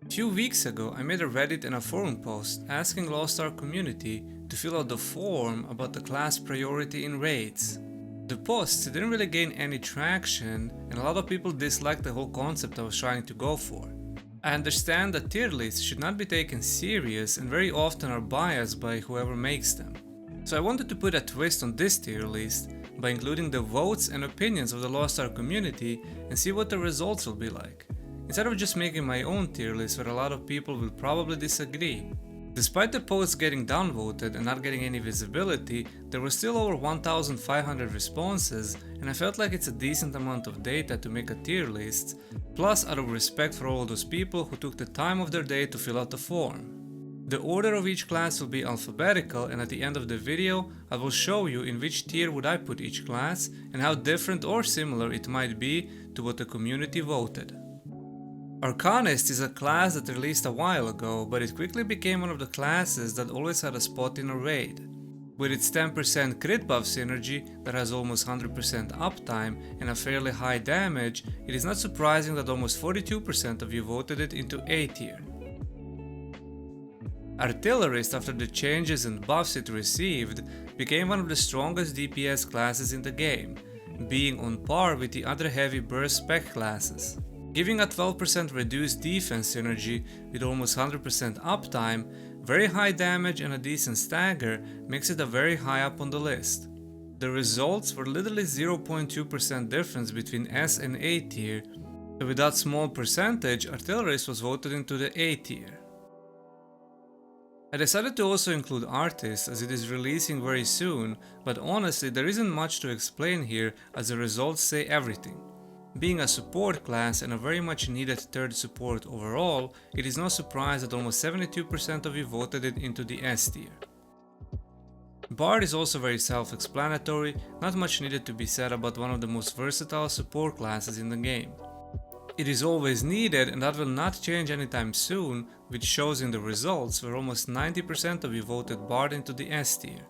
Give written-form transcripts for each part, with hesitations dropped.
A few weeks ago, I made a Reddit and a forum post asking Lost Ark community to fill out the form about the class priority in raids. The posts didn't really gain any traction, and a lot of people disliked the whole concept I was trying to go for. I understand that tier lists should not be taken serious and very often are biased by whoever makes them. So I wanted to put a twist on this tier list by including the votes and opinions of the Lost Ark community and see what the results will be like, instead of just making my own tier list where a lot of people will probably disagree. Despite the posts getting downvoted and not getting any visibility, there were still over 1,500 responses, and I felt like it's a decent amount of data to make a tier list, plus out of respect for all those people who took the time of their day to fill out the form. The order of each class will be alphabetical, and at the end of the video I will show you in which tier would I put each class and how different or similar it might be to what the community voted. Arcanist is a class that released a while ago, but it quickly became one of the classes that always had a spot in a raid. With its 10% crit buff synergy that has almost 100% uptime and a fairly high damage, it is not surprising that almost 42% of you voted it into A tier. Artillerist, after the changes and buffs it received, became one of the strongest DPS classes in the game, being on par with the other heavy burst spec classes. Giving a 12% reduced defense synergy with almost 100% uptime, very high damage and a decent stagger makes it a very high up on the list. The results were literally 0.2% difference between S and A tier, so with that small percentage, Artillerist was voted into the A tier. I decided to also include Artist as it is releasing very soon, but honestly there isn't much to explain here as the results say everything. Being a support class and a very much needed third support overall, it is no surprise that almost 72% of you voted it into the S tier. Bard is also very self-explanatory, not much needed to be said about one of the most versatile support classes in the game. It is always needed and that will not change anytime soon, which shows in the results where almost 90% of you voted Bard into the S tier.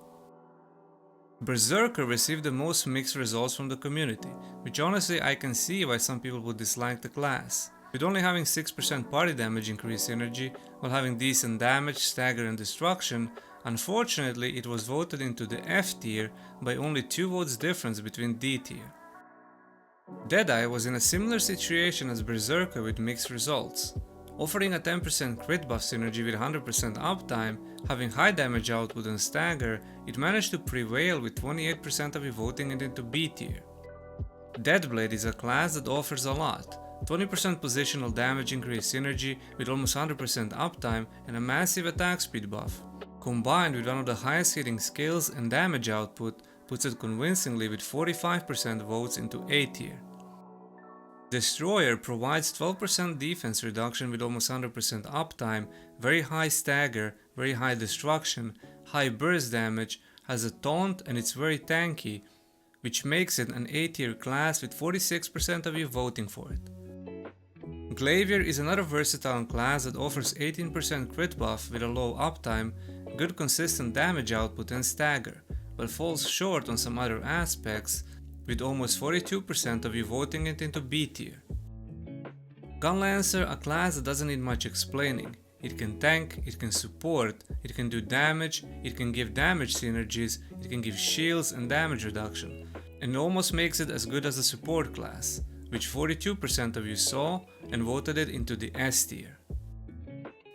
Berserker received the most mixed results from the community, which honestly I can see why some people would dislike the class. With only having 6% party damage increase synergy, while having decent damage, stagger and destruction, unfortunately it was voted into the F tier by only 2 votes difference between D tier. Deadeye was in a similar situation as Berserker with mixed results. Offering a 10% crit buff synergy with 100% uptime, having high damage output and stagger, it managed to prevail with 28% of you voting it into B tier. Deadblade is a class that offers a lot, 20% positional damage increase synergy with almost 100% uptime and a massive attack speed buff. Combined with one of the highest hitting skills and damage output, puts it convincingly with 45% votes into A tier. Destroyer provides 12% defense reduction with almost 100% uptime, very high stagger, very high destruction, high burst damage, has a taunt and it's very tanky, which makes it an A tier class with 46% of you voting for it. Glaivier is another versatile class that offers 18% crit buff with a low uptime, good consistent damage output and stagger, but falls short on some other aspects, with almost 42% of you voting it into B tier. Gunlancer, a class that doesn't need much explaining. It can tank, it can support, it can do damage, it can give damage synergies, it can give shields and damage reduction, and almost makes it as good as a support class, which 42% of you saw and voted it into the S tier.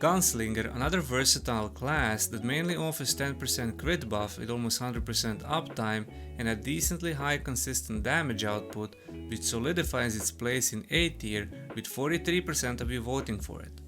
Gunslinger, another versatile class that mainly offers 10% crit buff with almost 100% uptime and a decently high consistent damage output, which solidifies its place in A tier with 43% of you voting for it.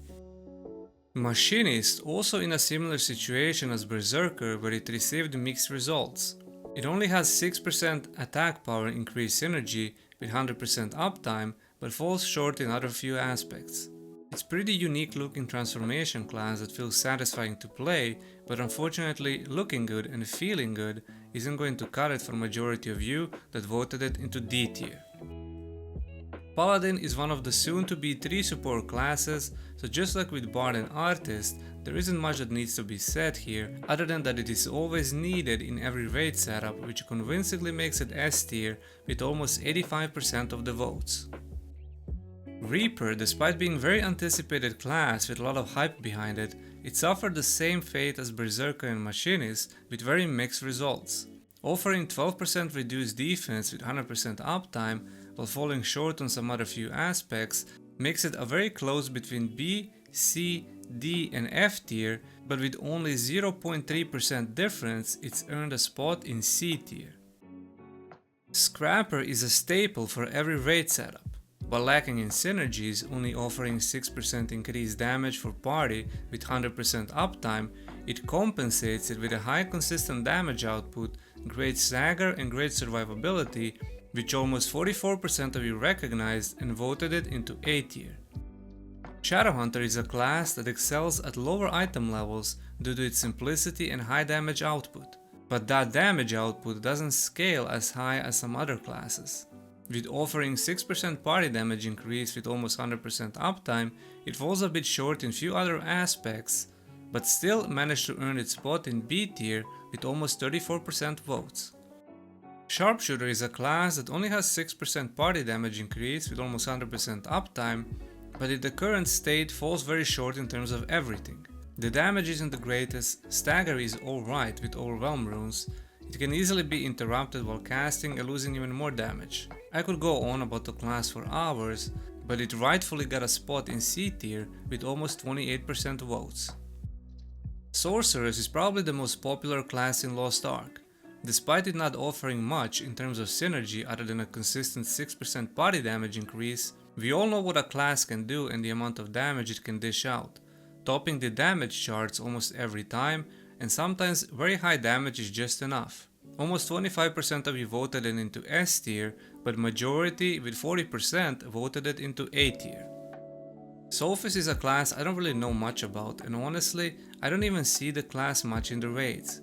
Machinist, also in a similar situation as Berserker where it received mixed results. It only has 6% attack power increase synergy with 100% uptime, but falls short in other few aspects. It's pretty unique looking transformation class that feels satisfying to play, but unfortunately looking good and feeling good isn't going to cut it for majority of you that voted it into D tier. Paladin is one of the soon to be 3 support classes, so just like with Bard and Artist, there isn't much that needs to be said here other than that it is always needed in every raid setup, which convincingly makes it S tier with almost 85% of the votes. Reaper, despite being a very anticipated class with a lot of hype behind it, it suffered the same fate as Berserker and Machinist with very mixed results. Offering 12% reduced defense with 100% uptime while falling short on some other few aspects makes it a very close between B, C, D and F tier, but with only 0.3% difference it's earned a spot in C tier. Scrapper is a staple for every raid setup. While lacking in synergies, only offering 6% increased damage for party with 100% uptime, it compensates it with a high consistent damage output, great stagger and great survivability, which almost 44% of you recognized and voted it into A tier. Shadowhunter is a class that excels at lower item levels due to its simplicity and high damage output, but that damage output doesn't scale as high as some other classes. With offering 6% party damage increase with almost 100% uptime, it falls a bit short in few other aspects, but still managed to earn its spot in B tier with almost 34% votes. Sharpshooter is a class that only has 6% party damage increase with almost 100% uptime, but in the current state falls very short in terms of everything. The damage isn't the greatest, stagger is alright with overwhelm runes, it can easily be interrupted while casting and losing even more damage. I could go on about the class for hours, but it rightfully got a spot in C tier with almost 28% votes. Sorceress is probably the most popular class in Lost Ark. Despite it not offering much in terms of synergy other than a consistent 6% party damage increase, we all know what a class can do and the amount of damage it can dish out, topping the damage charts almost every time, and sometimes very high damage is just enough. Almost 25% of you voted it into S tier, but majority with 40% voted it into A tier. Soulfist is a class I don't really know much about, and honestly, I don't even see the class much in the raids.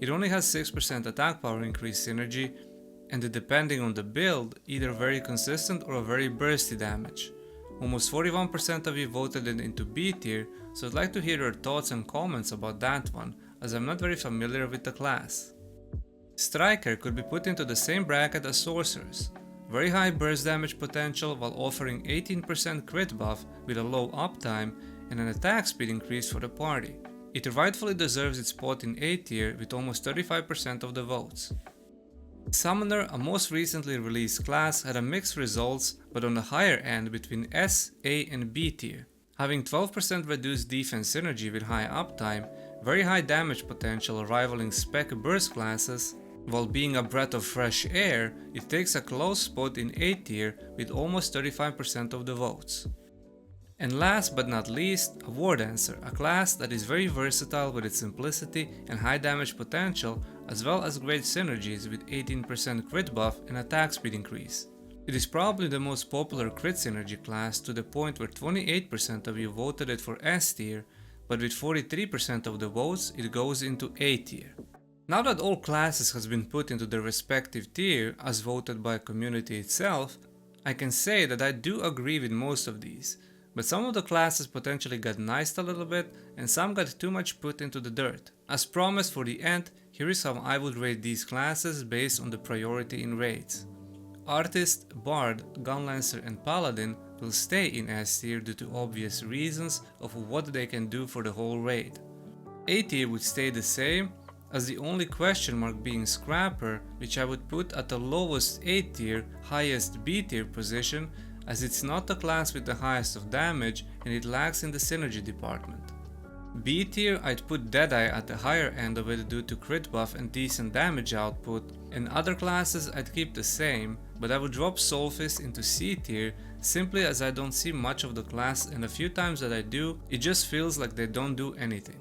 It only has 6% attack power increase synergy, and depending on the build, either very consistent or a very bursty damage. Almost 41% of you voted it into B tier, so I'd like to hear your thoughts and comments about that one, as I'm not very familiar with the class. Striker could be put into the same bracket as Sorceress. Very high burst damage potential while offering 18% crit buff with a low uptime and an attack speed increase for the party. It rightfully deserves its spot in A tier with almost 35% of the votes. Summoner, a most recently released class, had a mixed results but on the higher end between S, A and B tier. Having 12% reduced defense synergy with high uptime, very high damage potential rivaling spec burst classes, while being a breath of fresh air, it takes a close spot in A tier with almost 35% of the votes. And last but not least, a Wardancer, a class that is very versatile with its simplicity and high damage potential, as well as great synergies with 18% crit buff and attack speed increase. It is probably the most popular crit synergy class to the point where 28% of you voted it for S tier, but with 43% of the votes it goes into A tier. Now that all classes has been put into their respective tier as voted by the community itself, I can say that I do agree with most of these, but some of the classes potentially got niced a little bit and some got too much put into the dirt. As promised for the end, here is how I would rate these classes based on the priority in raids. Artist, Bard, Gunlancer and Paladin will stay in S tier due to obvious reasons of what they can do for the whole raid. A tier would stay the same, as the only question mark being Scrapper, which I would put at the lowest A tier, highest B tier position, as it's not the class with the highest of damage and it lacks in the synergy department. B tier I'd put Deadeye at the higher end of it due to crit buff and decent damage output, and other classes I'd keep the same, but I would drop Soulfist into C tier simply as I don't see much of the class, and a few times that I do, it just feels like they don't do anything.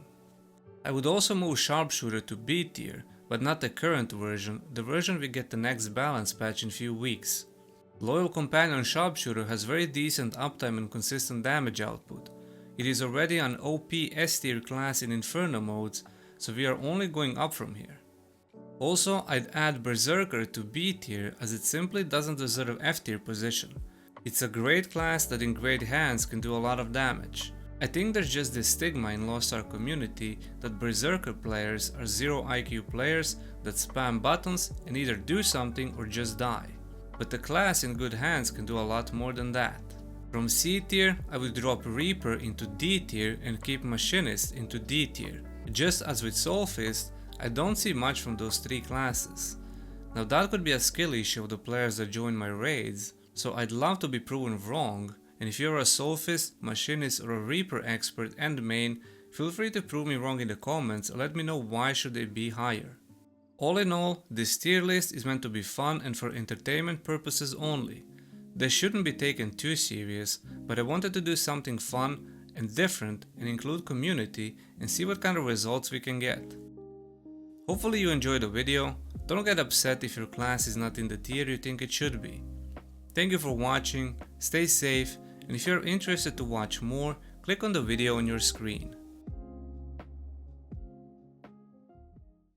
I would also move Sharpshooter to B tier, but not the current version, the version we get the next balance patch in few weeks. Loyal Companion Sharpshooter has very decent uptime and consistent damage output. It is already an OP S tier class in Inferno modes, so we are only going up from here. Also, I'd add Berserker to B tier as it simply doesn't deserve F tier position. It's a great class that in great hands can do a lot of damage. I think there's just this stigma in Lost Ark community that Berserker players are 0 IQ players that spam buttons and either do something or just die. But the class in good hands can do a lot more than that. From C tier, I will drop Reaper into D tier and keep Machinist into D tier. Just as with Soulfist, I don't see much from those three classes. Now that could be a skill issue of the players that join my raids, so I'd love to be proven wrong, and if you're a Soulfist, Machinist or a Reaper expert and main, feel free to prove me wrong in the comments and let me know why should they be higher. All in all, this tier list is meant to be fun and for entertainment purposes only. They shouldn't be taken too serious, but I wanted to do something fun and different and include community and see what kind of results we can get. Hopefully you enjoyed the video. Don't get upset if your class is not in the tier you think it should be. Thank you for watching, stay safe, and if you're interested to watch more, click on the video on your screen.